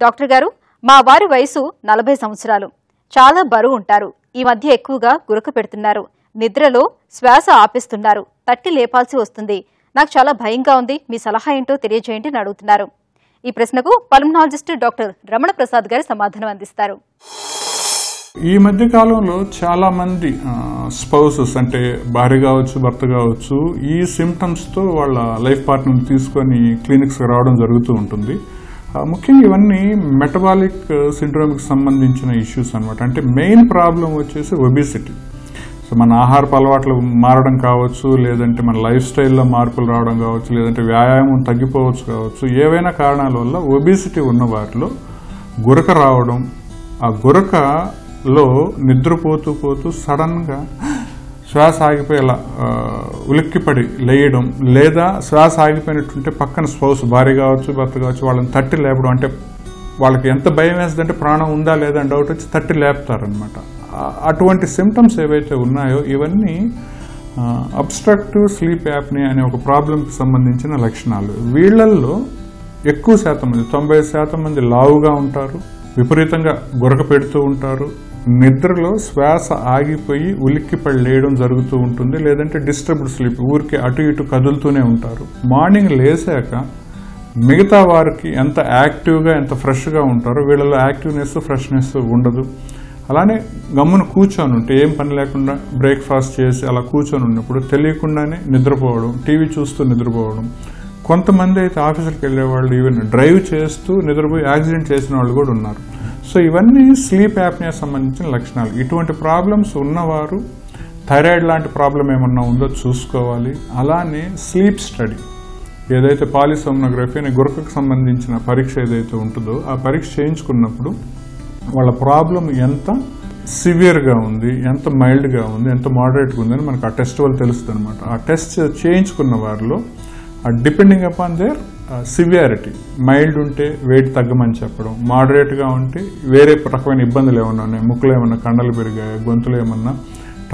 Doctor గారు, మా వారి వయసు 40 సంవత్సరాలు. చాలా బరువు ఉంటారు. ఈ మధ్య ఎక్కువగా గురక పెడుతున్నారు. నిద్రలో శ్వాస ఆపేస్తున్నారు. తట్టి లేపాల్సి వస్తుంది. నాకు చాలా భయంగా ఉంది. మీ సలహా ఏంటో తెలియజేయండి అని అడుగుతున్నారు. ఈ ప్రశ్నకు పల్మనాలజిస్ట్ డాక్టర్ రమణ ప్రసాద్ గారు సమాధానం అందిస్తారు. ఈ మధ్య కాలంలో చాలా మంది స్పౌసెస్ అంటే భార్య కావచ్చు, భర్త కావచ్చు, ఈ సిమ్టమ్స్ తో వాళ్ళ లైఫ్ పార్ట్నర్ తీసుకొని క్లినిక్స్ రావడం జరుగుతూ ఉంటుంది. ముఖ్యంగా ఇవన్నీ మెటబాలిక్ సిండ్రోమ్కి సంబంధించిన ఇష్యూస్ అనమాట. అంటే మెయిన్ ప్రాబ్లం వచ్చేసి ఒబిసిటీ. సో మన ఆహారపు అలవాట్లు మారడం కావచ్చు, లేదంటే మన లైఫ్ స్టైల్లో మార్పులు రావడం కావచ్చు, లేదంటే వ్యాయామం తగ్గిపోవచ్చు కావచ్చు. ఏవైనా కారణాల వల్ల ఒబిసిటీ ఉన్న వారిలో గురక రావడం, ఆ గురకలో నిద్రపోతూ పోతూ సడన్గా శ్వాస ఆగిపోయేలా ఉలిక్కిపడి లేయడం, లేదా శ్వాస ఆగిపోయినట్టుంటే పక్కన స్పౌస్ భార్య కావచ్చు, భర్త కావచ్చు, వాళ్ళని తట్టి లేపడం. అంటే వాళ్ళకి ఎంత భయం వేస్తుందంటే ప్రాణం ఉందా లేదా అని డౌట్ వచ్చి తట్టి లేపుతారనమాట. అటువంటి సిమ్టమ్స్ ఏవైతే ఉన్నాయో ఇవన్నీ అబ్స్ట్రక్టివ్ స్లీప్ యాప్నియా అనే ఒక ప్రాబ్లంకి సంబంధించిన లక్షణాలు. వీళ్ళల్లో ఎక్కువ శాతం మంది, 90% మంది లావుగా ఉంటారు, విపరీతంగా గురక పెడుతూ ఉంటారు, నిద్రలో శ్వాస ఆగిపోయి ఉలిక్కిపడి లేయడం జరుగుతూ ఉంటుంది, లేదంటే డిస్టర్బ్డ్ స్లీప్, ఊరికే అటు ఇటు కదులుతూనే ఉంటారు. మార్నింగ్ లేసాక మిగతా వారికి ఎంత యాక్టివ్గా ఎంత ఫ్రెష్గా ఉంటారో వీళ్ళలో యాక్టివ్నెస్ ఫ్రెష్నెస్ ఉండదు. అలానే గమ్మున కూర్చొని ఉంటే ఏం పని లేకుండా బ్రేక్ఫాస్ట్ చేసి అలా కూర్చొని ఉన్నప్పుడు తెలియకుండానే నిద్రపోవడం, టీవీ చూస్తూ నిద్రపోవడం. కొంతమంది అయితే ఆఫీసులకు వెళ్ళేవాళ్ళు ఈవెన్ డ్రైవ్ చేస్తూ నిద్రపోయి యాక్సిడెంట్ చేసిన వాళ్ళు కూడా ఉన్నారు. సో ఇవన్నీ స్లీప్ యాప్నియా సంబంధించిన లక్షణాలు. ఇటువంటి ప్రాబ్లమ్స్ ఉన్నవారు థైరాయిడ్ లాంటి ప్రాబ్లం ఏమన్నా ఉందో చూసుకోవాలి. అలానే స్లీప్ స్టడీ ఏదైతే పాలిసోమ్నోగ్రఫీ అనే గురకకు సంబంధించిన పరీక్ష ఏదైతే ఉంటుందో ఆ పరీక్ష చేయించుకున్నప్పుడు వాళ్ళ ప్రాబ్లం ఎంత సివియర్గా ఉంది, ఎంత మైల్డ్గా ఉంది, ఎంత మోడరేట్గా ఉంది అని మనకు ఆ టెస్ట్ వల్ల తెలుస్తుంది అనమాట. ఆ టెస్ట్ చేయించుకున్న వారిలో depending upon there severity, mild ఉంటే వెయిట్ తగ్గమని చెప్పడం, మోడరేట్గా ఉంటే వేరే రకమైన ఇబ్బందులు ఏమన్నా ఉన్నాయి, ముక్కులో ఏమన్నా కండలు పెరిగాయా, గొంతులో ఏమన్నా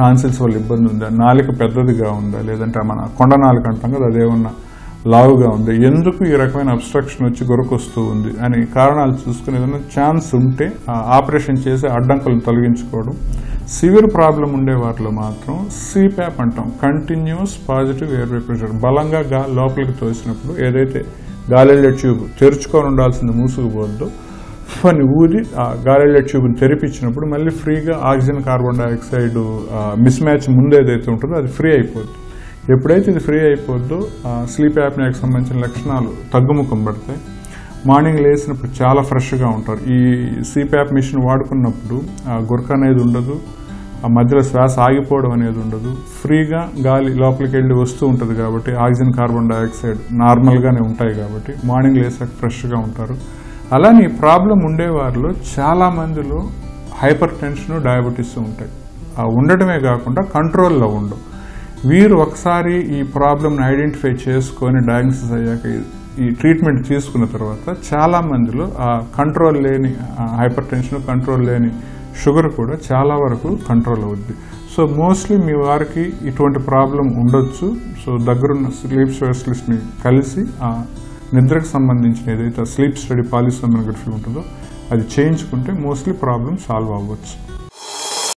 టాన్సిల్స్ వల్ల ఇబ్బంది ఉందా, నాలుక పెద్దదిగా ఉందా, లేదంటే మన కొండ నాలుక అంటాం కదా అదేమన్నా లావుగా ఉంది, ఎందుకు ఈ రకమైన అబ్స్ట్రక్షన్ వచ్చి గురకొస్తూ ఉంది అని కారణాలు చూసుకుని ఏదైనా ఛాన్స్ ఉంటే ఆపరేషన్ చేసి అడ్డంకులను తొలగించుకోవడం. సివియర్ ప్రాబ్లం ఉండే వాటిలో మాత్రం సిప్యాప్ అంటాం, కంటిన్యూస్ పాజిటివ్ ఎయిర్వే ప్రెషర్. బలంగా లోపలికి తోసినప్పుడు ఏదైతే గాలిళ్ళ ట్యూబ్ తెరుచుకొని ఉండాల్సింది మూసుకుపోద్దో అని ఊది ఆ గాలిళ్ళ ట్యూబ్ని తెరిపించినప్పుడు మళ్ళీ ఫ్రీగా oxygen, carbon dioxide miss match ముందు ఏదైతే ఉంటుందో అది ఫ్రీ అయిపోద్ది. ఎప్పుడైతే ఇది ఫ్రీ అయిపోద్దో స్లీప్ యాప్నియాకి సంబంధించిన లక్షణాలు తగ్గుముఖం పడతాయి. మార్నింగ్ లేసినప్పుడు చాలా ఫ్రెష్గా ఉంటారు. ఈ సిప్యాప్ మిషన్ వాడుకున్నప్పుడు ఆ గురక అనేది ఉండదు, ఆ మధ్యలో శ్వాస ఆగిపోవడం అనేది ఉండదు, ఫ్రీగా గాలి లోపలికి వెళ్ళి వస్తూ ఉంటుంది కాబట్టి ఆక్సిజన్, కార్బన్ డైఆక్సైడ్ నార్మల్గానే ఉంటాయి కాబట్టి మార్నింగ్ లేసాక ఫ్రెష్గా ఉంటారు. అలానే ఈ ప్రాబ్లం ఉండేవారిలో చాలా మందిలో హైపర్ టెన్షన్, డయాబెటీస్ ఉంటాయి. ఉండటమే కాకుండా కంట్రోల్లో ఉండవు. వీరు ఒకసారి ఈ ప్రాబ్లమ్ని ఐడెంటిఫై చేసుకొని డయాగ్నోసిస్ అయ్యాక ఈ ట్రీట్మెంట్ తీసుకున్న తర్వాత చాలా మందిలో ఆ కంట్రోల్ లేని హైపర్ టెన్షన్, కంట్రోల్ లేని షుగర్ కూడా చాలా వరకు కంట్రోల్ అవుద్ది. సో మోస్ట్లీ మీ వారికి ఇటువంటి ప్రాబ్లం ఉండొచ్చు. సో దగ్గరున్న స్లీప్ స్పెషలిస్ట్ని కలిసి ఆ నిద్రకు సంబంధించిన ఏదైతే స్లీప్ స్టడీ పాలిసోమ్నోగ్రఫీ ఉంటుందో అది చేయించుకుంటే మోస్ట్లీ ప్రాబ్లం సాల్వ్ అవ్వచ్చు.